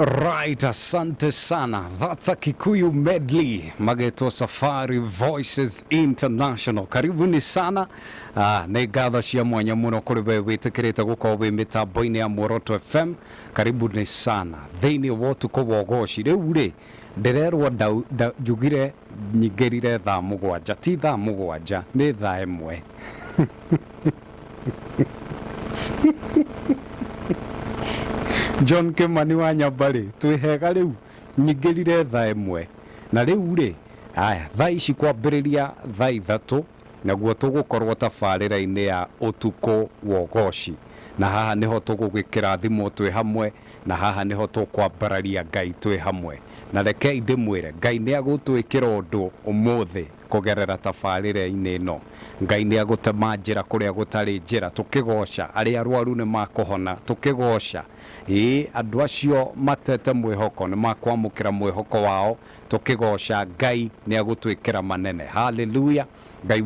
Right, asante sana. That's a Kikuyu medley. Mageto Safari Voices International. Karibuni sana. Nĩ ngatho cia mwanya mũno kũrĩ we wĩtĩkĩrĩte gũkorwo wĩ mĩtambo-inĩ ya Muoroto FM. Karibuni sana. Thĩinĩ wa Utuku wa Ugooci. Rĩu rĩ, ndĩrerwo njugire nyingĩrire thaa mũgwanja. Ti thaa mũgwanja, nĩ thaa ĩmwe. John Kimani wa Nyambari twihega riu nyingirire thaa ĩmwe na riu ri aya thaa ici kwambĩrĩria thaa ithatu naguo tugukorwo tabarĩra-inĩ ya Utuku wa Ugooci na haha niho tugugĩkĩra thimo twĩ hamwe na haha niho tukwambararia Ngai twĩ hamwe na rekei ndĩmwĩre Ngai nĩ agũtwĩkĩra ũndũ ũmũthĩ kũgerera tabarĩra-inĩ ĩno. Ngai nĩ agũtema njĩra kũrĩa gũtarĩ njĩra tũkĩgoca arĩa arwaru nĩ makũhona tũkĩgoca andũ acio matete mwĩhoko nĩ makwamũkĩra mwĩhoko wao tũkĩgoca Ngai nĩ agũtwĩkĩra manene. Hallelujah. Ngai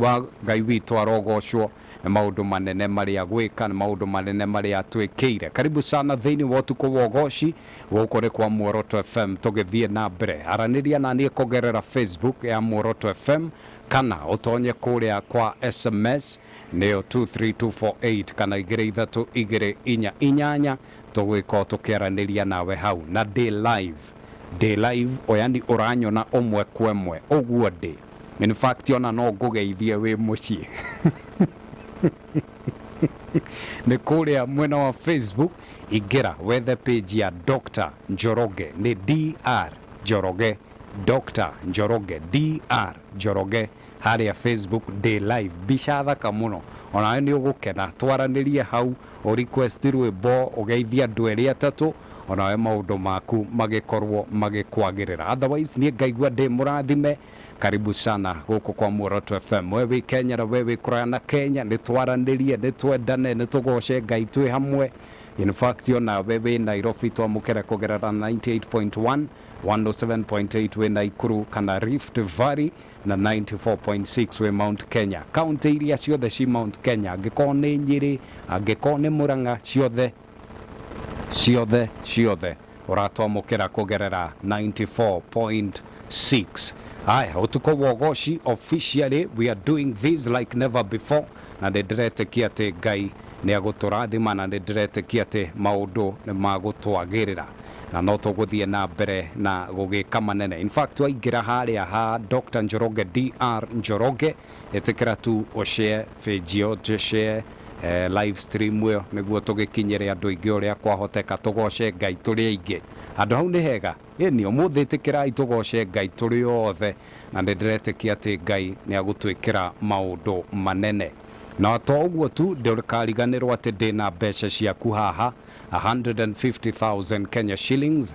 witũ arogocwo nĩ maũndũ manene marĩa gwĩka nĩ maũndũ manene marĩa twĩkĩire. Karibu sana thĩinĩ wa Utuku wa Ugooci gũkũ nĩ kwa Muoroto FM tũgĩthiĩ na mbere aranĩria na niĩ kũgerera Facebook ya Muoroto FM kana utonye kuria kwa SMS neo 23248 kana 2324 tugwiko tukiaraniria nawe hau na day live oyandi uranyona omwe kwemwe oguo ndi in fact ona no ngugeithie wi mucii ni kuria mwena wa Facebook igira wethe page ya Dr. Njoroge ni DR Njoroge Dr. Njoroge DR Njoroge haria Facebook day live bica thaka muno ona ni ugukena twaranirie hau o request rwimbo ugeithia andu eri atatu ona we maundu maku magikorwo magikwagirira. Otherwise ni ngaigua ndi murathime. Karibu sana guku kwa Muoroto FM. Wewe Kenya na wewe kurana Kenya ni twaranirie ni twendane ni tugoce Ngai twi hamwe. In fact ona wewe Nairobi twamukira kugerera 98.1 107.8 we Naikuru kana Rift Valley na 94.6 we Mount Kenya. County iria ciothe ci Mount Kenya angĩkorwo nĩ Nyĩrĩ angĩkorwo nĩ Murang'a ciothe ũratwamũkĩra kugerera 94.6. Aya Utuku wa Ugooci officially we are doing this like never before na ndĩretĩkia atĩ Ngai nĩ agũtũrathima na ndĩretĩkia atĩ maũndũ nĩ magũtwagĩrĩra na no tũgũthiĩ na mbere na gũgĩka manene. In fact waingĩra harĩa ha Dr. Njoroge DR Njoroge ĩtĩkĩra tu ũshare page yo share live stream ĩyo nĩguo tũgĩkinyĩre andũ aingĩ ũrĩa kwahoteka tũgoce Ngai tũrĩ aingĩ. Andũ hau nĩ hega ĩni ũmũthĩ ĩtĩkĩrai tũgoce Ngai tũrĩ othe na ndĩretĩkia atĩ Ngai nĩ agũtwĩkĩra maũndũ manene. Na to ũguo tu ndũkariganĩrwo atĩ ndĩna mbeca ciaku haha 150,000 Kenya shillings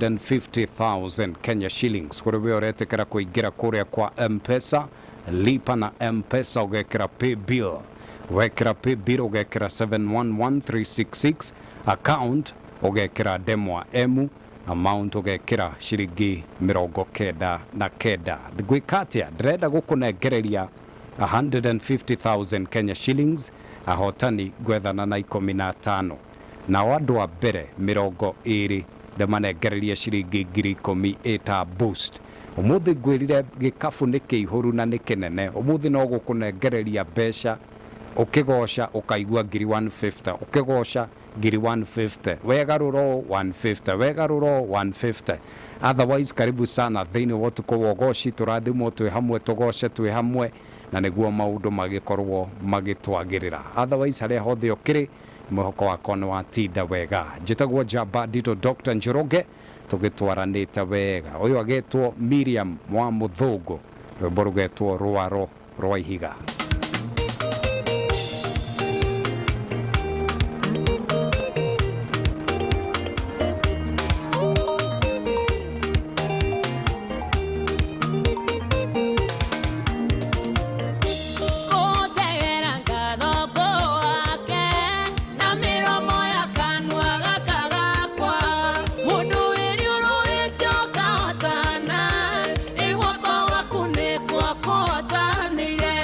150,000 Kenya shillings kũrĩ we ũretĩkĩra kũingĩra kũrĩa kwa M-Pesa lipa na M-Pesa ũgekĩra pay bill wekĩra pay bill ũgekĩra 711366 account ũgekĩra ndemwa emu amount ũgekĩra ciringi 99 ngwĩka atĩa ndĩrenda gũkũnengereria 150,000 Kenya shillings ahotani gwethana na 15 na andũ a mbere 20 ndemanengereria ciringi 10,000 boost. Umuthi ngwĩrire gĩkabu nĩ kĩihũru na nĩ kĩnene. Umuthi no gũkũnengereria mbeca ũkĩgoca ũkaigua 150 ũkĩgoca 150 wegarũro 150 wegarũro 150. Otherwise karibu sana thĩinĩ wa Utuku wa Ugooci tũrathimwo twĩ hamwe tũgoce twĩ hamwe na nĩguo maũndũ magĩkorwo magĩtwagĩrĩra. Otherwise harĩa hothe ũkĩrĩ mwĩhoko wakwa nĩ watinda wega. Njĩtagwo Jamba Ndito Dr. Njoroge tũgĩtwaranĩte wega. Ũyũ agetwo Miriam wa Mũthũngũ rwĩmbo rũgetwo Rwaro rwa Ihiga. Igwa kwa kunekwa kwa tanire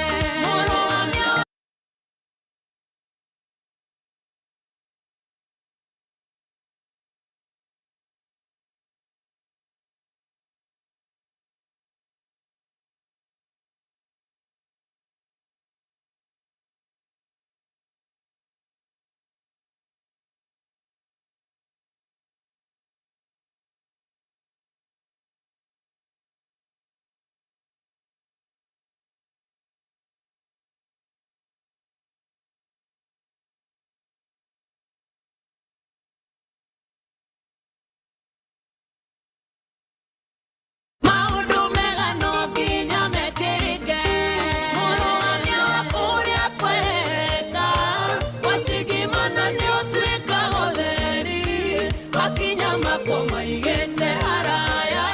makoma igete haraya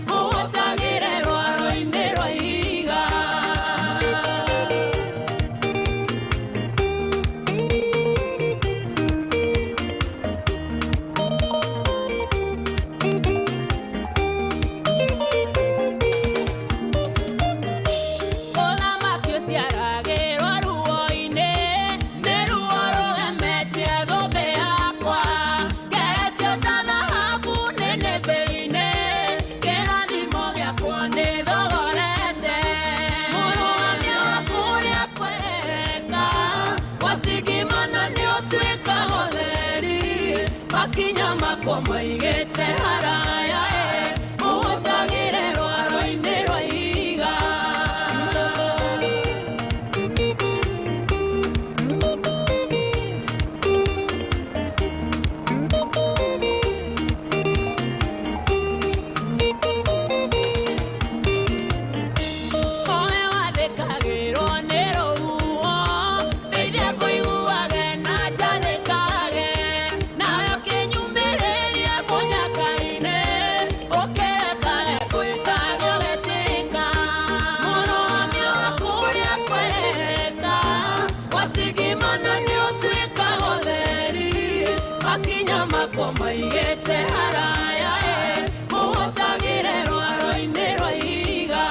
muhosagire rwaro-inĩ rwa ihiga makoma igete haraya muhosagire rwaro-inĩ rwa ihiga oe wathĩkagĩrwo nĩ rũhuho ndeithia kũiguage na njathĩkage nayo kĩnyumĩrĩrie mũnyaka-inĩ ũkĩrekage gwĩkagwo gĩtĩka mũrũgamio waku ũrĩa kwenda wasigimana nĩ ũtuĩkaga ũtheri makinya makoma igĩte haraya muhosagire rwaro-inĩ rwa ihiga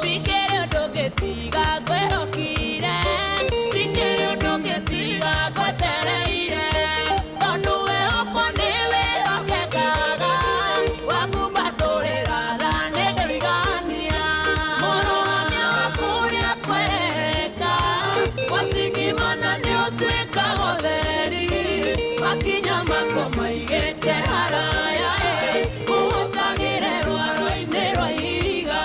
Bikere ndũngĩtiga ngwĩhokire bikere ndũngĩtiga ngwetereire tondũ wĩhokwo nĩ wĩhokekaga wakumbatũrĩra tha nĩ ndũigania mũrũgamio waku ũrĩa kwenda wasigimana nĩ ũtuĩkaga ũtheri makinya makoma igĩte haraya muhosagire rwaro-inĩ rwa ihiga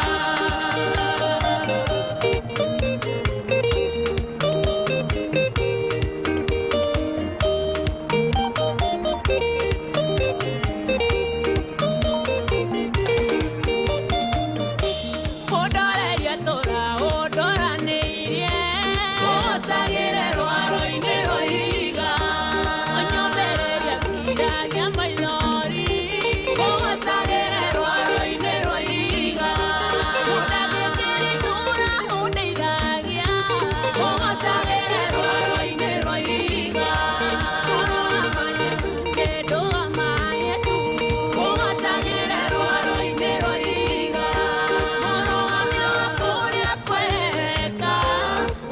ũndorerie tũraũndoranĩirie muhosagire rwaro-inĩ rwa ihiga ũnyũmĩrĩrie ngiragia maithori muhosagire rwaro-inĩ rwa ihiga ũndagĩkĩrindũra ũndeithagia muhosagire rwaro-inĩ rwa ihiga ũrũgamayetu kĩndũgamayetu muhosagire rwaro-inĩ rwa ihiga mũrũgamio waku ũrĩa kwenda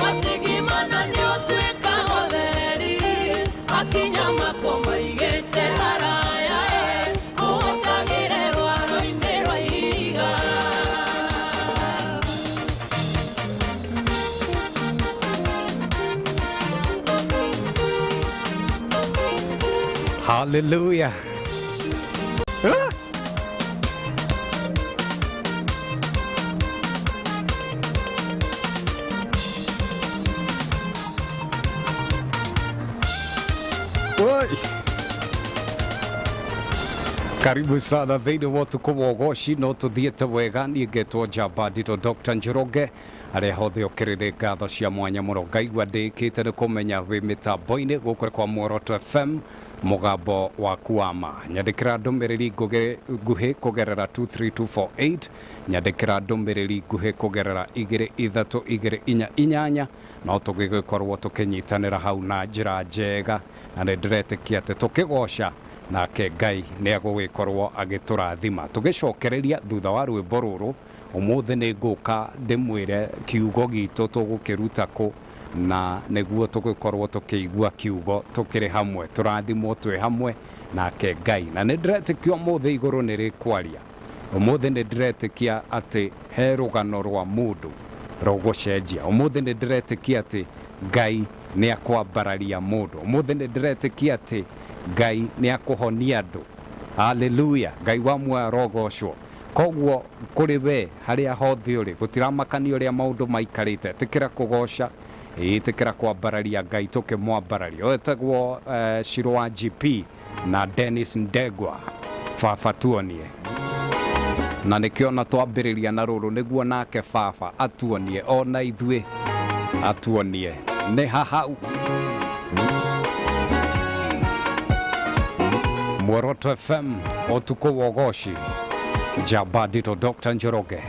wasigimana nĩ ũtuĩkaga ũtheri makinya makoma igĩte haraya muhosagire rwaro-inĩ rwa ihiga Hallelujah. Ah! Oi. Karibu sana thĩinĩ wa ũtukũ wa Ugooci no tũthiĩte wega niĩ ngetwo njamba nditũ Dr. Njoroge arĩa hothe ũkĩrĩrĩ ngatho cia mwanya mũno ngaigua ndĩkĩte nĩ kũmenya wĩ mĩtambo-inĩ gũkũ kwa Muoroto FM mũgambo waku wa ma nyandĩkĩra ndũmĩrĩri nguhĩ kũgerera 23248 nyandĩkĩra ndũmĩrĩri nguhĩ kũgerera 2324 no tũgĩgĩkorwo tũkĩnyitanĩra hau na njĩra njega na nĩ ndĩretĩkia atĩ tũkĩgoca nake Ngai nĩ agũgĩkorwo agĩtũrathima tũgĩcokereria thutha wa rwĩmbo rũrũ ũmũthĩ nĩ ngũka ndĩmwĩre kiugo gitũ tũgũkĩruta kũ na nĩguo tũgĩkorwo tũkĩigua kiugo tũkĩrĩ hamwe tũrathimwo twĩ hamwe nake Ngai na nĩ ndĩretĩkia ũmũthĩ igũrũ nĩ rĩkwaria ũmũthĩ nĩ ndĩretĩkia atĩ he rũgano rwa mũndũ rũgũcenjia ũmũthĩ nĩ ndĩretĩkia atĩ Ngai nĩ akwambararia mũndũ ũmũthĩ nĩ ndĩretĩkia atĩ Ngai nĩ akũhonia andũ haleluya Ngai wa muoyo arogocwo koguo kũrĩ we harĩa hothe ũrĩ gũtiramakania ũrĩa maũndũ maikarĩte tĩkĩra kũgoca ĩtĩkĩra kwambararia Ngai tũkĩmwambararia etagwo Shiro wa GP na Dennis Ndegwa baba tuonie na nikiona twambiriria na ruru niguo nake baba atuonie ona ithue atuonie ni hahau Mworoto FM Utuku wa Ugooci Jabadito Dr. Njoroge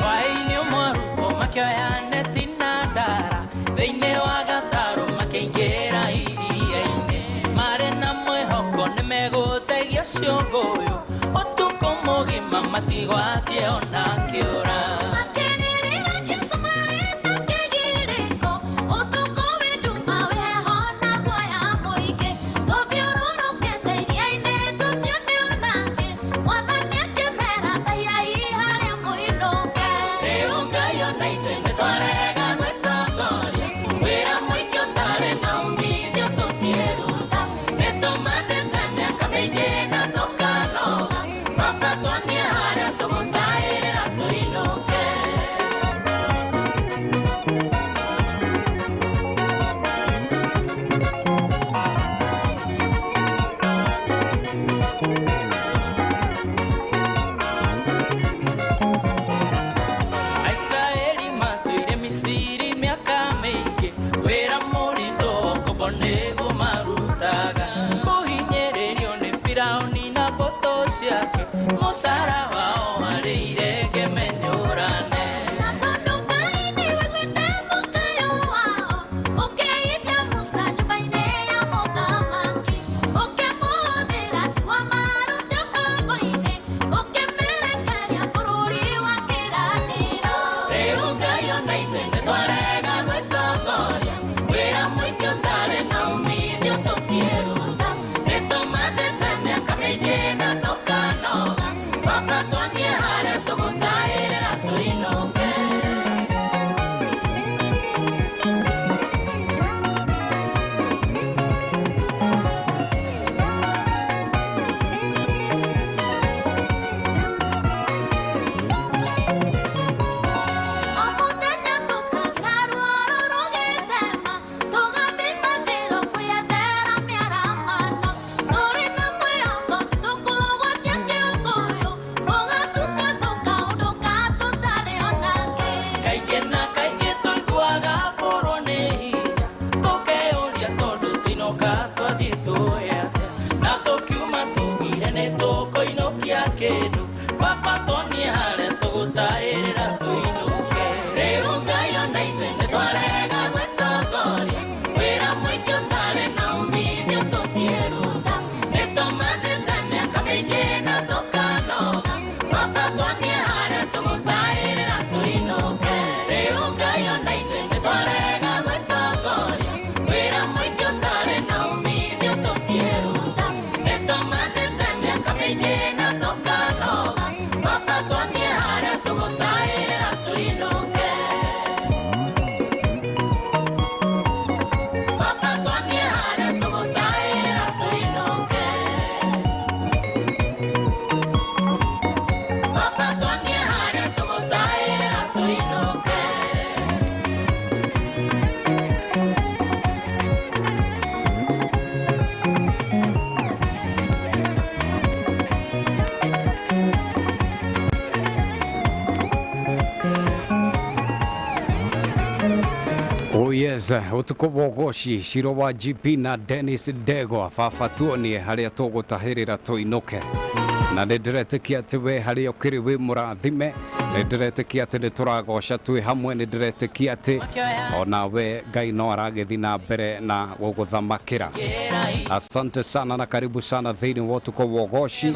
Waini umaruto makioya neti na ndara Theine wa gataro makeingera iria-ini Mare na mwihoko nimegutegia ciongoyo Utuku mugima matigwatie ona kiura Musara wao marire que me llorane Yes, Utuku wa Ugooci Shiro wa GP na Dennis Dego baba tuonie haria tugutahirira tuinuke na ndiretekia ati we haria ukiri wi murathime ndiretekia ati nituragoca twi hamwe ndiretekia ati ona we Ngai no aragethi na mbere na guguthamakira. Asante sana na karibu sana thiini wa Utuku wa Ugooci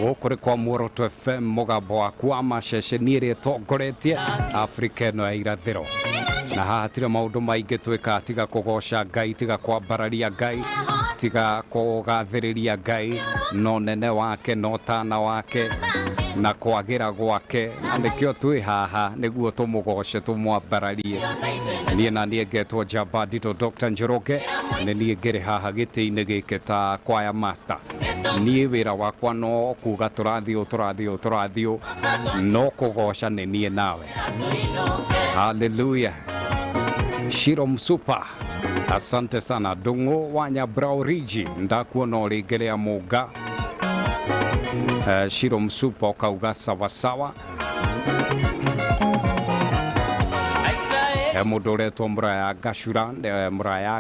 gukuri kwa Mworoto FM mugambo waku ama ceceni iria itongoretie Afrika ino ya irathiro na hatire maundu maingi twika tiga kugoca Ngai tiga kwambararia Ngai tiga kugathiriria Ngai no nene wake no tana wake na kwagira gwake na nikio twi haha niguo tumugoce tumwambararie nie na nie ngetwo Jabadito Dr. Njoroge ne nie ngiri haha giti-ini giki ta choir master nie wira wakwa no kuga turathio no kugoca ne nie nawe. Hallelujah. Shiro Msupa asante sana Dungo Wanya Brauriji ndakuona uligelea muga Shiro Msupa ukauga sawasawa. Mudoretwo Muraya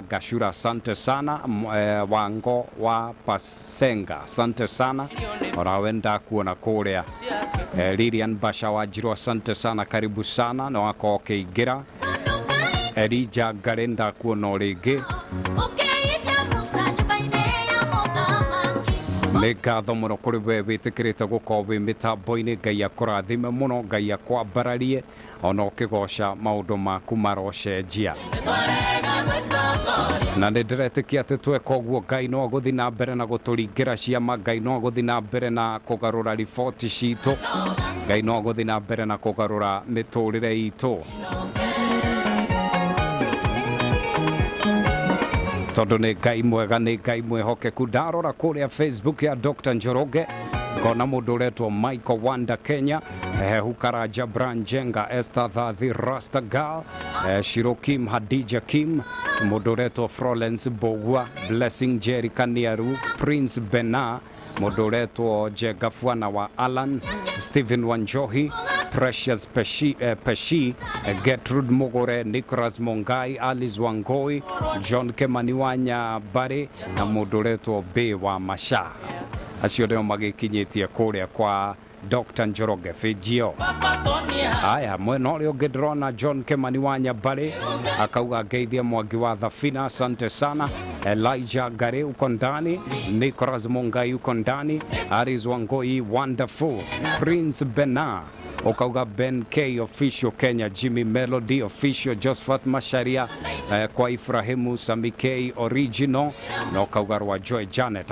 Gashura asante sana. Wango wa Pasenga asante sana, onawenda kuona kuria. Lilian Basha Wajiro asante sana, karibu sana na wako Keigira. Elija Garenda kuona origi. Nĩ ngatho mũno kũrĩ we wĩtĩkĩrĩte gũkorwo wĩ mĩtambo-inĩ. Ngai akũrathime mũno, Ngai akwambararie, ona ũkĩgoca maũndũ maku marocenjia. Na nĩ ndĩretĩkia atĩ tweka ũguo, Ngai no agũthiĩ na mbere na gũtũringĩra ciama. Ngai no agũthiĩ na mbere na kũgarũra riboti citũ. Ngai no agũthiĩ na mbere na kũgarũra mĩtũrĩre itũ. Tondũ nĩ Ngai mwega, nĩ Ngai mwĩhokeku. Ndarora kũrĩa Facebook ya Dr. Njoroge, ngona mũndũ ũretwo Michael Wanda Kenya, Hukara Jabran Jenga, Esther Thathi Rastagal, Shiro Kim Hadija Kim, mũndũ ũretwo Florence Bogua, Blessing Jerry Kaniaru, Prince Bena, mũndũ ũretwo Jegafuana wa Alan, Stephen Wanjohi, Precious Peshi, Gertrude Mogore, Nicholas Mongai, Alice Wangoi, John Kemaniwanya Bari, na mũndũ ũretwo B wa Masha. Acio nĩo magĩkinyĩtie kũrĩa kwa Dr. Njoroge Fijio. Aya, mwena ũrĩa ũngĩ ndĩrona John Kemaniwanya Bari akauga ngeithia Mwangi wa Thafina, asante sana. Elijah Gare uko ndani, Nicholas Mongai uko ndani, Aris Wangoi wonderful, Prince Bena ukauga Ben K official Kenya, Jimmy Melody official, Josephat Masharia, kwa Ibrahimu Sami K original, na ukauga rwa Joy Janet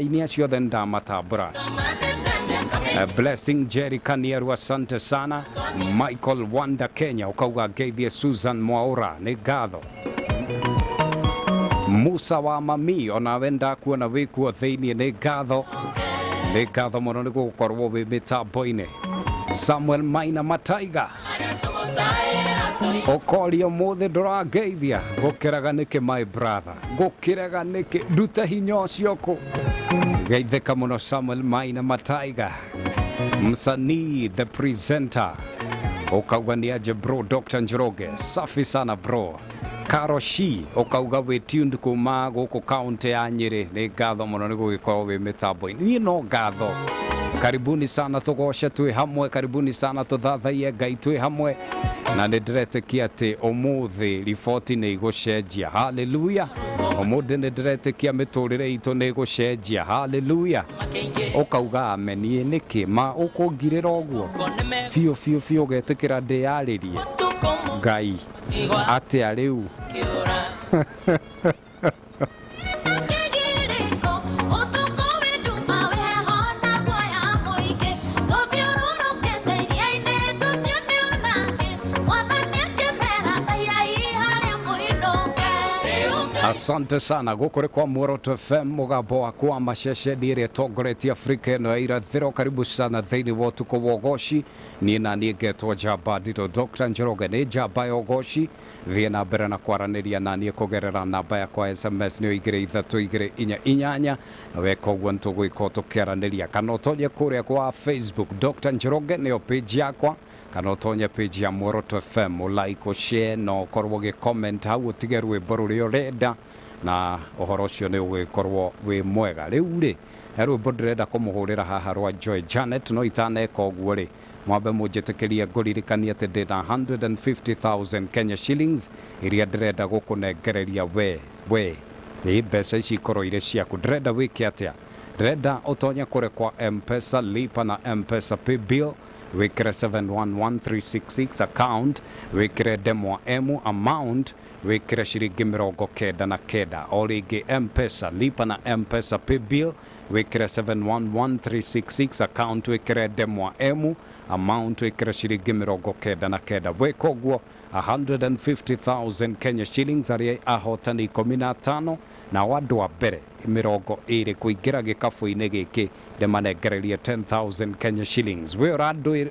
ini acio the ndamatabura. Blessing Jerry Kanieru asante sana. Michael Wanda Kenya ukauga ngeithie Susan Mwaura, nĩ ngatho. Musa wa Mami ona wenda kuona wĩkuo thĩinĩ, nĩ ngatho. Nĩ ngatho mũno nĩ gũkorwo wĩ mĩtambo-inĩ. Samuel Maina Mataiga Okorio mũthĩ ndũrangeithia, gũkĩraga nĩkĩ my brother, gũkĩraga nĩkĩ, nduta hinya ũcio kũ. Geithĩka mũno Samuel Maina Mataiga, msanii the presenter. Ukauga ni aje bro Dr. Njoroge, safi sana bro. Karoshi ukauga wĩ tuned kuma gũkũ kaunti ya Nyĩrĩ, nĩ ngatho mũno nĩ gũgĩkorwo wĩ mĩtambo-inĩ. Niĩ no ngatho. Karibuni sana tũgoce twĩ hamwe, karibuni sana tũthathaie Ngai twĩ hamwe, na nĩ ndĩretĩkia atĩ ũmũthĩ riboti nĩ igũcenjia. Hallelujah. Ũmũthĩ nĩ ndĩretĩkia mĩtũrĩre itũ nĩ igũcenjia. Hallelujah. Ũkauga amen. Niĩ nĩkĩ ma ũkũngirĩra ũguo biũ ũgetĩkĩra ndĩyarĩrie Ngai atĩa rĩu. Asante sana gũkũrĩ kwa Muoroto FM, mũgambo wa kwa maceceni ĩrĩa ĩtongoretie Afrika ĩno ya irathĩro. Karibu sana thĩinĩ wa ũtukũ wa Ugooci. Niĩ na niĩ ngetwo njamba nditũ Dr. Njoroge, nĩ njamba ya Ugooci. Thiĩ na mbere na kwaranĩria na niĩ kũgerera namba yakwa SMS nĩyo 2334 weka ũguo nĩtũgwĩka tũkĩaranĩria. Kana ũtonye kũrĩa kwa Facebook Dr. Njoroge nĩyo page yakwa, kana ũtonye page ya Muoroto FM, like, share na ũkorwo ũgĩcomment hau, ũtige rwĩmbo rũrĩa ũrenda na ũhoro ũcio nĩ ũgĩkorwo wĩ mwega. Rĩu rĩ, rwĩmbo ndĩrenda kũmũhũrĩra haha rwa Joy Janet, no itaneka ũguo rĩ, mwambe mũnjĩtĩkĩrie ngũririkanie atĩ ndĩna 150,000 Kenya shillings iria ndĩrenda gũkũnengereria we nĩ mbeca ici ikorwo irĩ ciaku. Ndĩrenda wĩke atĩa? Ndĩrenda ũtonye kũrĩa kwa M-Pesa, lipa na M-Pesa pay bill, wikire 711366 account, wikire demo emu amount, wikire shiringi 99 o rĩngĩ M-Pesa, lipa na M-Pesa pay bill, wikire 711366 account, wikire demo emu amount, wikire shiringi 99. Weka ũguo 150,000 Kenya shillings arĩa ahotani 15 na andũ a mbere 20 kũingĩra gĩkabũ-inĩ gĩkĩ ndĩmanengererie 10,000 Kenya shillings. We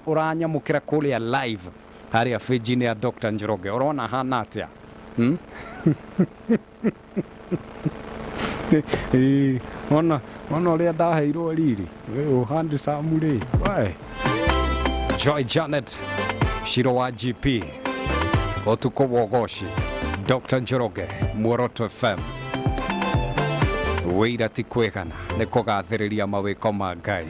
ũranyamũkĩra kũrĩa live harĩa page-inĩ ya Dr. Njoroge, ũrona hana atĩa? ona ũrĩa ndaheirwo riri handsome rĩ we. Joy Janet Shiro wa GP Utuku wa Ugooci Dr. Njoroge Muoroto FM wĩira ti kwĩgana nĩ kũgathĩrĩria mawĩko ma Ngai.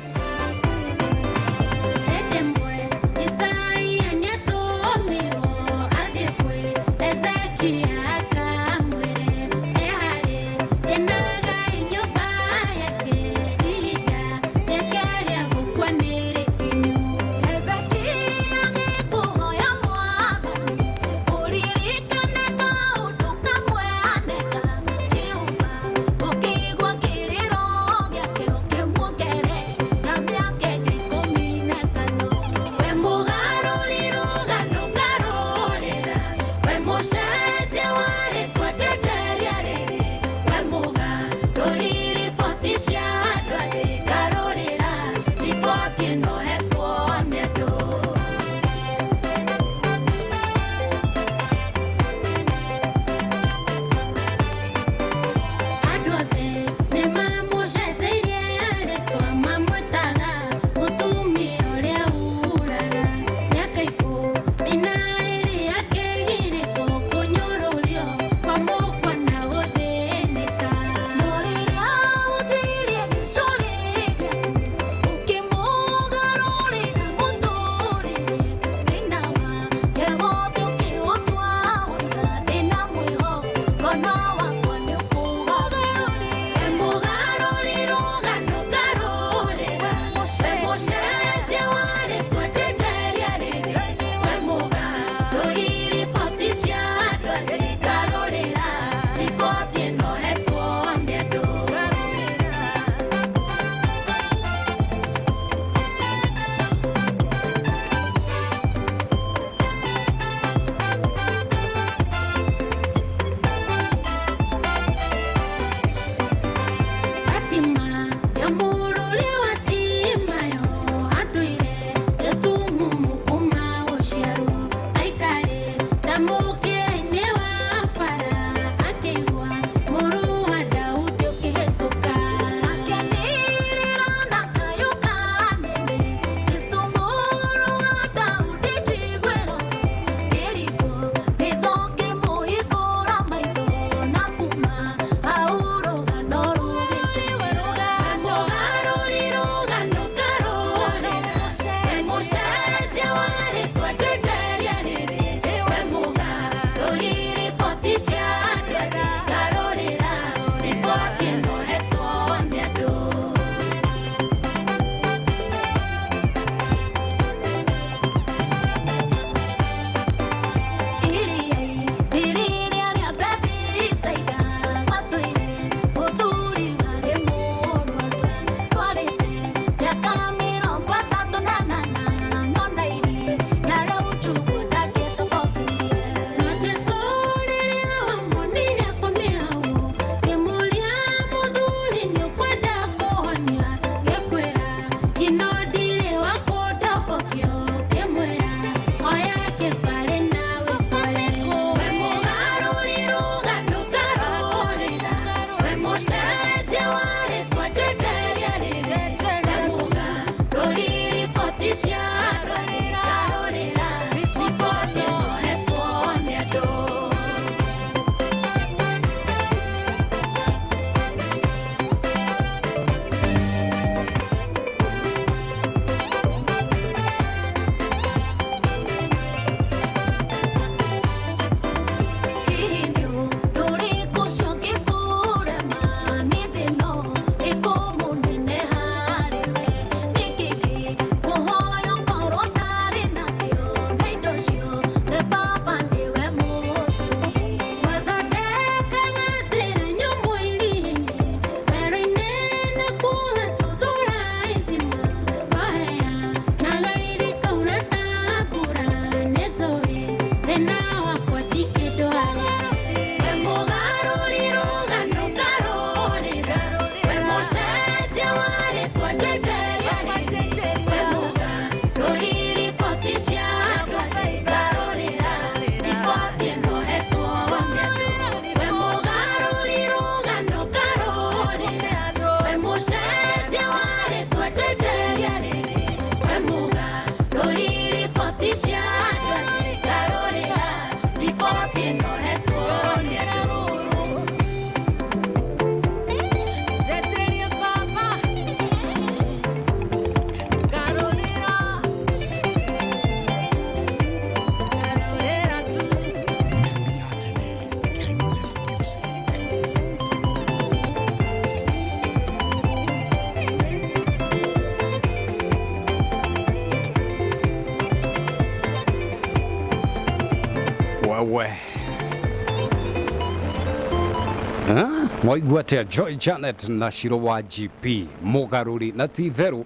Waigua atia Joy Janet na Shiro wa GP mugaruri na ti theru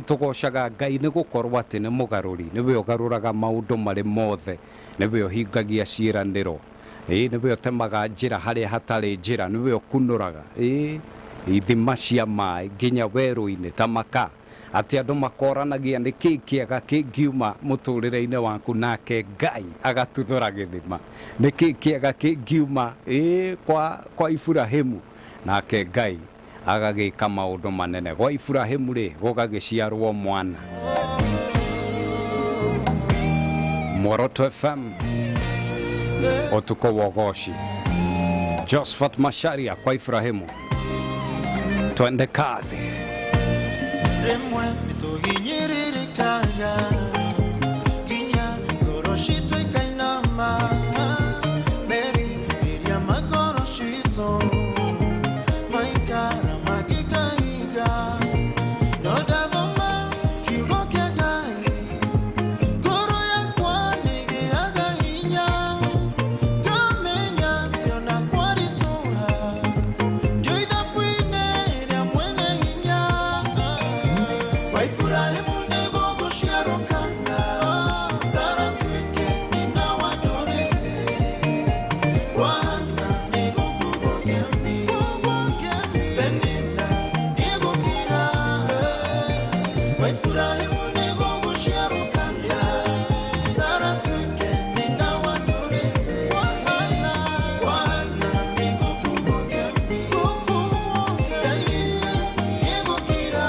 tugocaga Ngai nĩ gũkorwo atĩ nĩ mũgarũri, nĩwe ũgarũraga maũndũ marĩ mothe, nĩwe ũhingagia ciĩranĩro, nĩwe ũtemaga njĩra harĩa hatarĩ njĩra, nĩwe ũkunũraga ithima cia maĩ nginya werũ-inĩ ta maka, atĩ andũ makoranagia nĩ kĩĩ kĩega kĩngiuma mũtũrĩre-inĩ waku, nake Ngai agatuthũra gĩthima. Nĩ kĩĩ kĩega kĩngiuma kwa Iburahĩmu, nake Ngai agagĩka maũndũ manene. Gwa Iburahĩmu rĩ gũgagĩciarwo mwana. Moroto FM, Utuku wa Ugooci, Josephat Masharia kwa Iburahĩmu. Twende kazi. Remwe nituhinyiririkaga Ginya goroshito ikainama Meri iria magoroshito Maikara magikaiga Nodavoma kiugo kia Ngai Goro yakwa nigiaga hinya Gamenya tiona kwarituha Joitha fuine iria mwene hinya Waifurahimu nego gushiarokana Sara tuike nina wadorele Wana nego kugogemi Benina nego kira Waifurahimu nego gushiarokana Sara tuike nina wadorele Wana nego kugogemi Benina nego kira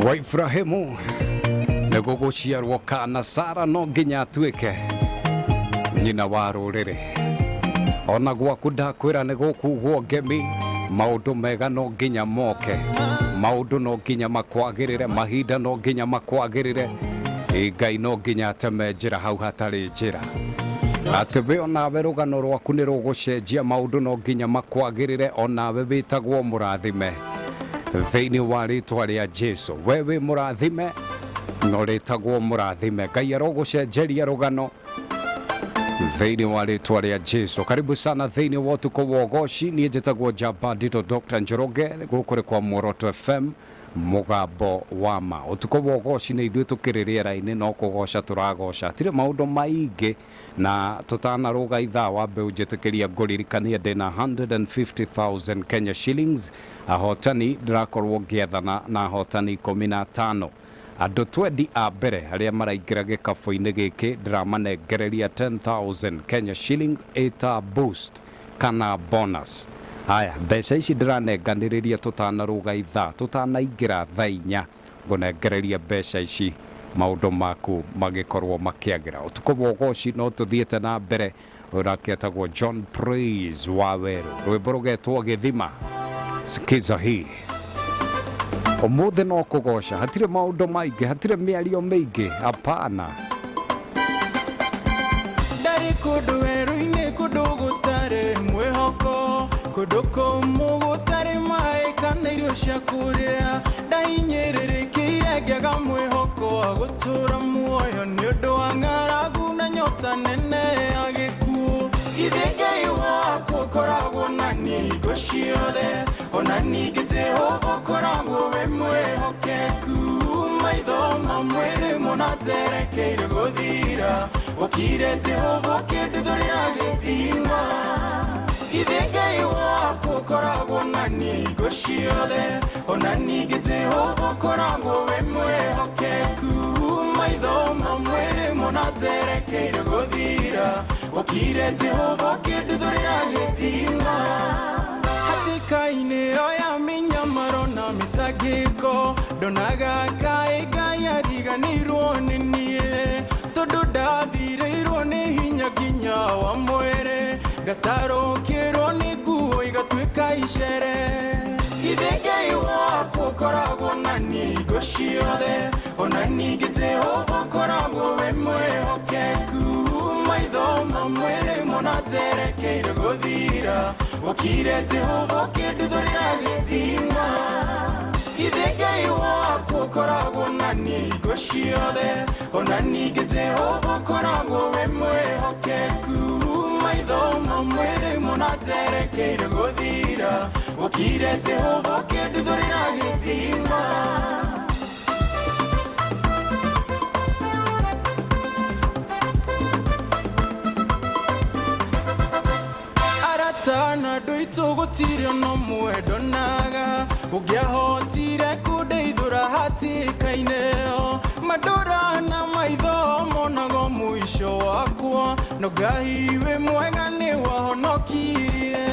wa Ibrahimu nĩ gũgũciarwo kana Sara no nginya atuĩke nyina wa rũrĩrĩ. Ona gwaku ndakwĩra nĩ gũkugwo ngemi, maũndũ mega no nginya moke, maũndũ no nginya makwagĩrĩre, mahinda no nginya makwagĩrĩre, Ngai no nginya ateme njĩra hau hatarĩ njĩra. Atĩ we onawe rũgano rwaku nĩ rũgũcenjia, maũndũ no nginya makwagĩrĩre, onawe wĩtagwo mũrathime thĩinĩ wa rĩtwa rĩa Jesũ. We wĩ mũrathime no rĩtagwo mũrathime. Ngai arogũcenjeria rũgano thĩinĩ wa rĩtwa rĩa Jesũ. Karibu sana thĩinĩ wa ũtukũ wa Ugooci. Niĩ njĩtagwo Jamba Ndito Dr. Njoroge, gũkũ kwa Muoroto FM, mũgambo wa ma. Ũtukũ wa Ugooci nĩ ithuĩ tũkĩrĩ rĩera-inĩ, no kũgoca tũragoca, hatirĩ maũndũ maingĩ, na tũtanarũga ithaa wa mbeũ njĩtĩkĩria ngũririkania ndĩna 150,000 Kenya shillings. Ahotani ndĩrakorwo ngĩethana na ahotani 15. Andũ 20 a mbere arĩa maraingĩra gĩkabũ-inĩ gĩkĩ ndĩramanengereria 10,000 Kenya shillings ĩta boost kana bonus. Haya, mbeca ici ndĩranenganĩrĩria tũtanarũga ithaa, tũtanaingĩra thaa 4 ngũnengereria mbeca ici, maũndũ maku magĩkorwo makĩagĩra. Ũtukũ wa Ugooci no tũthiĩte na mbere. Ũrakĩetagwo John Praise Waweru, rwĩmbo rũgetwo Gĩthima. Sikiza hii. Ũmũthĩ no kũgoca, hatirĩ maũndũ maingĩ, hatirĩ mĩario mĩingĩ, hapana. Ndarĩ kũndũ werũ-inĩ, kũndũ gũtarĩ mwĩhoko, kũndũ kũmũ gũtarĩ maĩ kana irio cia kũrĩa, ndahinyĩrĩrĩkĩire ngĩaga mwĩhoko wa gũtũũra muoyo nĩ ũndũ wa ng'aragu na nyota nene ya gĩkuũ. Ithe Ngai wakwa ũkoragwo na hingo ciothe, ona ningĩ Jehova ũkoragwo wĩ mwĩhokeku. Maitho mamwe rĩmwe naterekeire gũthira, ũkire Jehova ũkĩnduthũrĩra gĩthima. Ithe Ngai wakwa ũkoragwo na hingo ciothe, ona ningĩ Jehova ũkoragwo wĩ mwĩhokeku. Maitho mamwe rĩmwe naterekeire gũthira, ũkire Jehova ũkĩnduthũrĩra gĩthima. Hatĩka-inĩ oya mĩnyamaro na mĩtangĩko, ndonaga kaĩ Ngai ariganĩirwo nĩ niĩ, tondũ ndathirĩirwo nĩ hinya nginya wa mwĩrĩ, ngatarũkĩrwo nĩ nguo igatuĩka icere. Ithe Ngai wakwa ũkoragwo na hingo ciothe, ona ningĩ Jehova ũkoragwo wĩ mwĩhokeku. Maitho mamwe rĩmwe naterekeire gũthira, ũkire Jehova ũkĩnduthũrĩra gĩthima. Ithe Ngai wakwa ũkoragwo na hingo ciothe, ona ningĩ Jehova ũkoragwo wĩ mwĩhokeku. Maitho mamwe rĩmwe naterekeire gũthira, ũkire Jehova ũkĩnduthũrĩra gĩthima. Aratana ndũitũ gũtirĩ no mwendo naga, ũngĩahotire kũndeithũra hatĩka-inĩ ĩyo. Mandũra na maitho monago mũico wakwa, no Ngai wĩ mwega nĩ wahonokirie.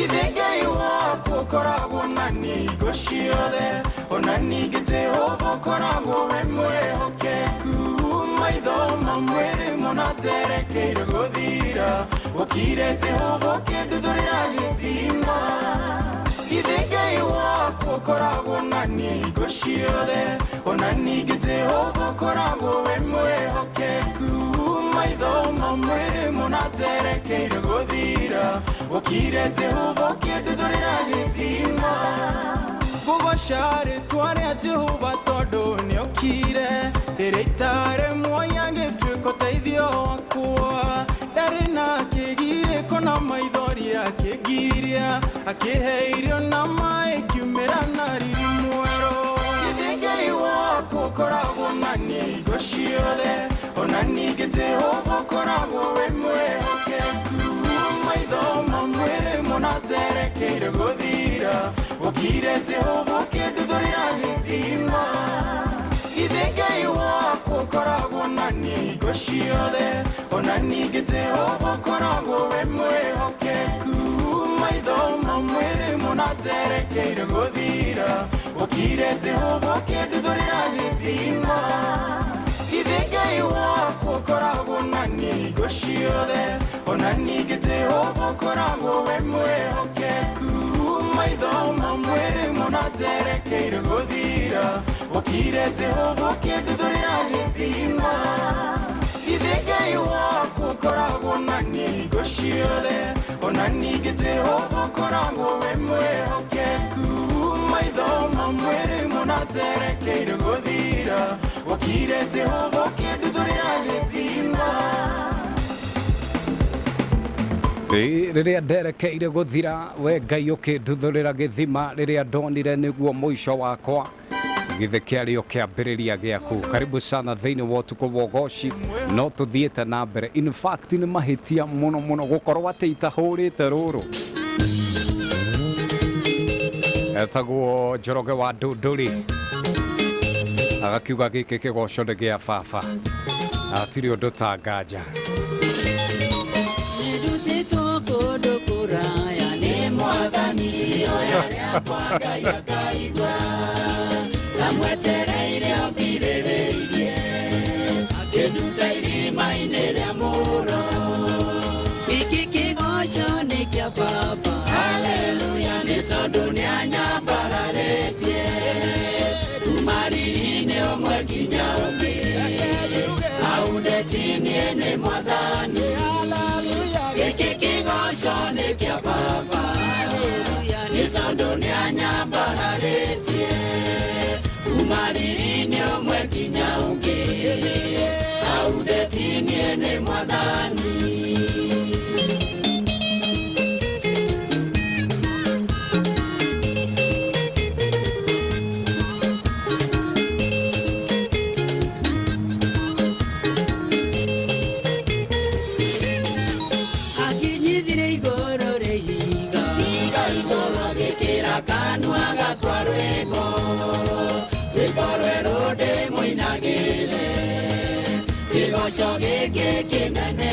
Ithe Ngai wakwa ũkoragwo na hingo ciothe, ona ningĩ Jehova ũkoragwo wĩ mwĩhokeku. Maitho mamwe rĩmwe naterekeire gũthira, ũkire Jehova ũkĩnduthũrĩra gĩthima. Ithe Ngai wakwa ũkoragwo na hingo ciothe, ona ningĩ Jehova ũkoragwo wĩ mwĩhokeku. Maitho mamwe rĩmwe naterekeire gũthira, ũkire Jehova ũkĩnduthũrĩra gĩthima. Ngũgoca rĩtwa rĩa Jehova tondũ nĩokire, rĩrĩa itarĩ muoya gĩtuĩka ũteithio wakwa. Ndarĩ na kĩgirĩko na maithori akĩngiria, akĩhe irio na maĩ ngiumĩra na riri mwerũ. Ithe Ngai wakwa ũkoragwo na hingo ciothe, ona ningĩ Jehova ũkoragwo wĩ mwĩhokeku. Maitho mamwe rĩmwe naterekeire gũthira, ũkire Jehova ũkĩnduthũrĩra gĩthima. Ithe Ngai wakwa ũkoragwo na hingo ciothe, ona ningĩ Jehova ũkoragwo wĩ mwĩhokeku. Maitho mamwe rĩmwe naterekeire gũthira, Ukirete hobo kedurira githima Ithigai wakwo koragwo na nigo ciothe Ona ningĩte hobo koragwo we mwĩhokeku Maitho mamwe mũnaterekeire gũthira Ukirete hobo kedurira githima Ithigai wakwo koragwo na nigo ciothe Ona ningĩte hobo koragwo we mwĩhokeku Maitho mamwe mũnaterekeire gũthira Ukirete hobo kedurira githima Rĩrĩa nderekeire gũthira we Ngai ũkĩnduthũrĩra gĩthima rĩrĩa ndonire nĩguo mũico wakwa githe kĩarĩo kĩambĩrĩria gĩaku karibu sana thĩinĩ wa ũtukũ wa Ugooci no tũthiĩte na mbere in fact nĩ mahĩtia mũno gũkorwo atĩ itahũrĩte rũrũ etagwo Njoroge wa Ndũndũri agakiuga gĩkĩ kĩgoco nĩ gĩa baba atirĩ ũndũ ta nganja Mwetereire ogirĩrĩirie akĩnduta irima-inĩ rĩa mũro gĩkĩ kĩgoco nĩ kĩa baba haleluya nĩ tondũ nĩanyambararĩtie kuma riri-inĩ ũmwe nginya ũngĩ hau ndeti-inĩ nĩ mwathani gĩkĩ kĩgoco nĩ kĩa baba haleluya nĩ tondũ nĩanyambararĩtie Mariri-inĩ ũmwe nginya ũngĩ hau ndeti-inĩ nĩ mwathani akinyithire igũrũ rĩhiga igũrũ agĩkĩra kanua gakwa rwĩmbo Rũrũ mũinagĩre kĩgoco gĩkĩ kĩnene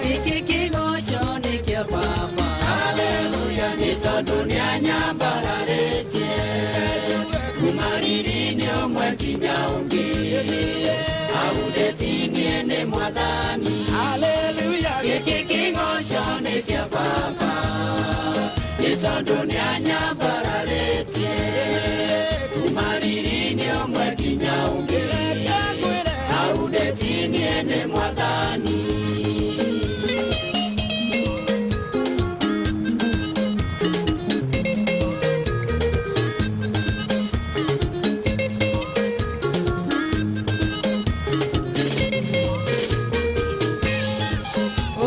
gĩkĩ kĩgoco nĩ kĩa baba haleluya nĩ tondũ nĩanyambararĩtie kuma riri-inĩ ũmwe nginya ũngĩ hau ndeti-inĩ nĩ mwathani haleluya gĩkĩ kĩgoco nĩ kĩa baba nĩ tondũ nĩanyambararĩtie Mariri-inĩ ũmwe nginya ũngĩ hau ndeti-inĩ nĩ mwathani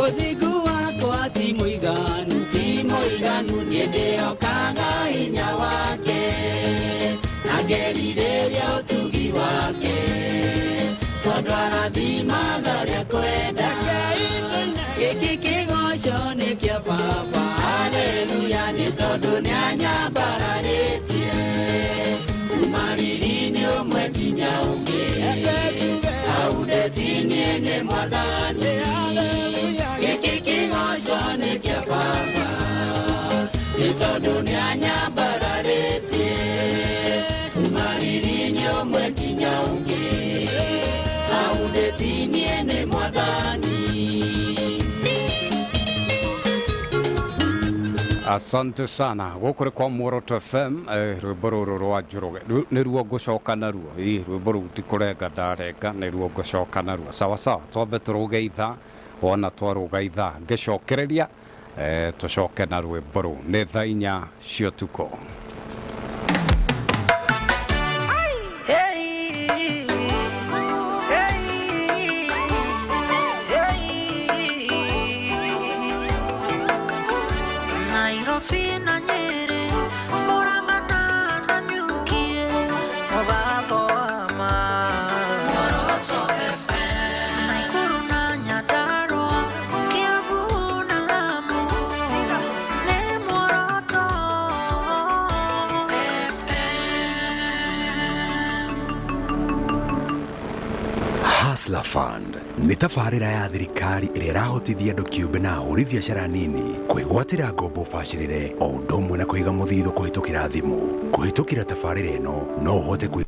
ũthingu wakwa ti mũiganu niĩ ndĩhokaga hinya wake Ngerirĩria ũtugi wake tondũ arathimaga ũrĩa kwenda gĩkĩ kĩgoco nĩ kĩa baba haleluya nĩ tondũ nĩanyambararĩtie kuma riri-inĩ ũmwe nginya ũngĩ hau ndeti-inĩ nĩ mwathani gĩkĩ kĩgoco nĩ kĩa baba nĩ tondũ nĩanyambararĩtie Mariri-inĩ ũmwe nginya ũngĩ hau ndeti-inĩ nĩ mwathani Asante sana gũkũ kwa Muoroto FM rwĩmbo rũrũ rwa Njoroge nĩruo ngũcoka naruo rwĩmbo rũu ti kũrenga ndarenga nĩruo ngũcoka naruo sawa sawa twambe tũrũge ithaa wona twarũga ithaa ngĩcokereria tũcoke na rwĩmbo rũu nĩ thaa 4 cia ũtukũ Hustler Fund nĩ tabarĩra ya thirikari ĩrĩa ĩrahotithia andũ kĩũmbe na ahũri biacara nini kwĩgwatĩra ngombo bacĩrĩre o ũndũ ũmwe na kũiga mũthithũ kũhĩtũkĩra thimũ. Kũhĩtũkĩra tabarĩra ĩno no ũhote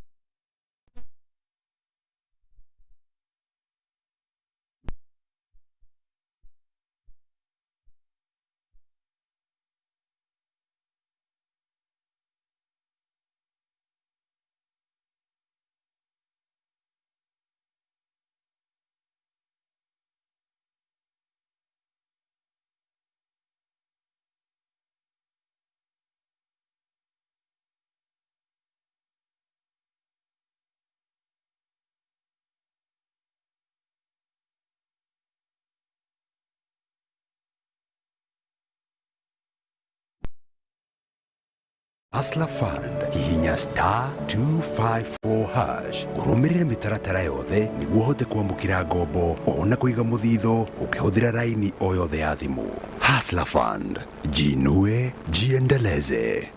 Hustler Fund hihinya *254# urũmĩrĩre mĩtaratara yothe nĩguo ũhote kwamũkĩra ngombo ona kũiga mũthithũ ũkĩhũthĩra raini o yothe ya thimũ. Hustler Fund, jinue jiendeleze.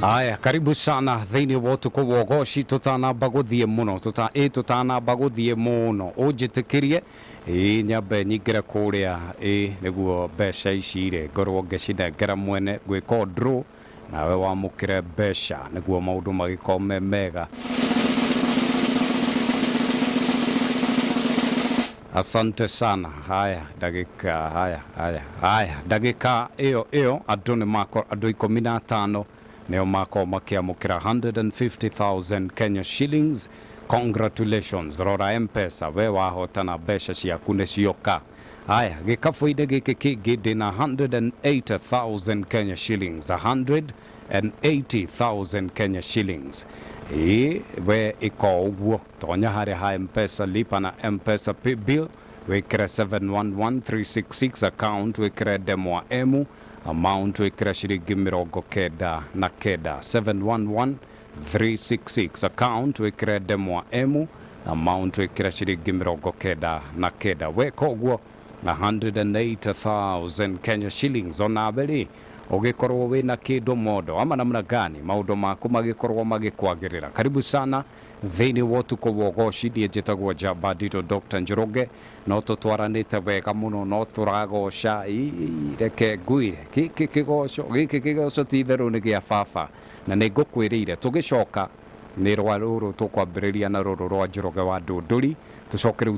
Aya, karibu sana thĩinĩ wa Utuku wa Ugooci. Tũtanamba gũthiĩ mũno ũnjĩtĩkĩrie nyambe nyingĩre kũrĩa nĩguo mbeca ici ngorwo ngĩcinengera mwene gwĩka draw nawe wamũkĩre mbeca nĩguo maũndũ magĩkorwo me mega. Asante sana. Haya ndagĩka ĩyo andũ 15 neo mako makiamukira 150,000 Kenya shillings. Congratulations, rora M-Pesa, we wahotana mbeca ciaku nĩ cioka. Haya, gĩkabũ-inĩ gĩkĩ kĩngĩ ndĩna 180,000 Kenya shillings, 180,000 Kenya shillings. We ĩka ũguo, tonya harĩa ha M-Pesa, lipa na M-Pesa pay bill, wĩkĩre 711366 account, wĩkĩre demwa emu amount wĩkĩra ciringi 99 711-366 account wĩkĩra demwa emu amount wĩkĩra ciringi 99 weka ũguo na 180,000 Kenya shillings. Ona mbere ũgĩkorwo wĩna kĩndũ modo ama namna gani maũndũ maku magĩkorwo magĩkwagĩrĩra. Karibu sana thĩinĩ wa Utuku wa Ugooci. Niĩ njĩtagwo Jabadito Dr. Njoroge, no tũtwaranĩte wega mũno, no tũragoca reke ngwĩre kĩgoco ti itherũ nĩ gĩa baba, na nĩ ngũkwĩrĩire tũgĩcoka nĩ rwa rũrũ tũkwambĩrĩria na rũrũ rwa Njoroge wa Ndũndũri. Tũcoke rĩu